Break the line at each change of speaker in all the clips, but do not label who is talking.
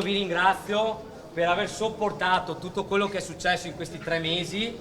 Vi ringrazio per aver sopportato tutto quello che è successo in questi 3 mesi,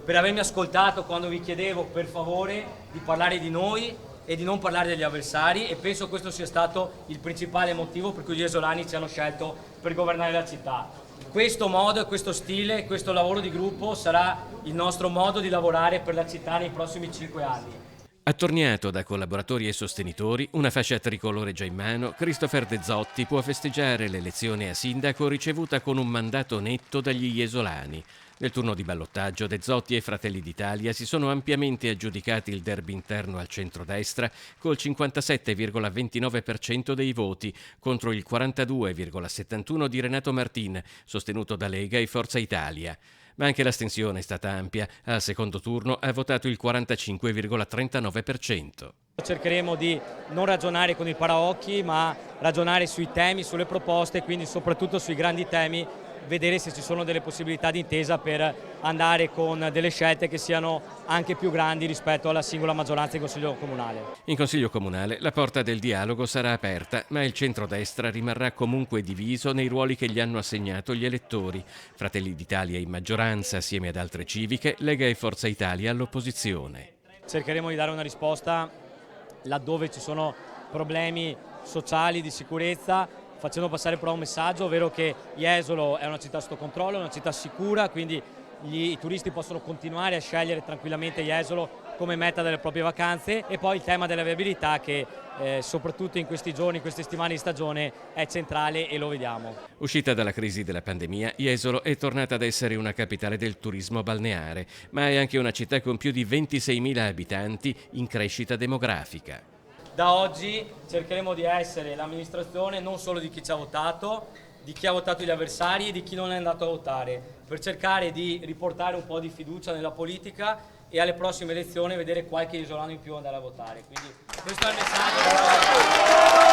per avermi ascoltato quando vi chiedevo per favore di parlare di noi e di non parlare degli avversari, e penso questo sia stato il principale motivo per cui gli esolani ci hanno scelto per governare la città. Questo modo e questo stile, questo lavoro di gruppo sarà il nostro modo di lavorare per la città nei prossimi 5 anni.
Attorniato da collaboratori e sostenitori, una fascia tricolore già in mano, Christopher De Zotti può festeggiare l'elezione a sindaco ricevuta con un mandato netto dagli iesolani. Nel turno di ballottaggio De Zotti e Fratelli d'Italia si sono ampiamente aggiudicati il derby interno al centrodestra col 57,29% dei voti contro il 42,71% di Renato Martin, sostenuto da Lega e Forza Italia. Ma anche l'astensione è stata ampia. Al secondo turno ha votato il 45,39%.
Cercheremo di non ragionare con il paraocchi, ma ragionare sui temi, sulle proposte, quindi soprattutto sui grandi temi, vedere se ci sono delle possibilità di intesa per andare con delle scelte che siano anche più grandi rispetto alla singola maggioranza in Consiglio Comunale.
In Consiglio Comunale la porta del dialogo sarà aperta, ma il centrodestra rimarrà comunque diviso nei ruoli che gli hanno assegnato gli elettori. Fratelli d'Italia in maggioranza assieme ad altre civiche, Lega e Forza Italia all'opposizione.
Cercheremo di dare una risposta laddove ci sono problemi sociali, di sicurezza, facendo passare però un messaggio, ovvero che Jesolo è una città sotto controllo, è una città sicura, quindi i turisti possono continuare a scegliere tranquillamente Jesolo come meta delle proprie vacanze, e poi il tema della viabilità che soprattutto in questi giorni, in queste settimane di stagione è centrale, e lo vediamo.
Uscita dalla crisi della pandemia, Jesolo è tornata ad essere una capitale del turismo balneare, ma è anche una città con più di 26.000 abitanti in crescita demografica.
Da oggi cercheremo di essere l'amministrazione non solo di chi ci ha votato, di chi ha votato gli avversari e di chi non è andato a votare, per cercare di riportare un po' di fiducia nella politica e alle prossime elezioni vedere qualche isolano in più andare a votare. Quindi questo è il messaggio.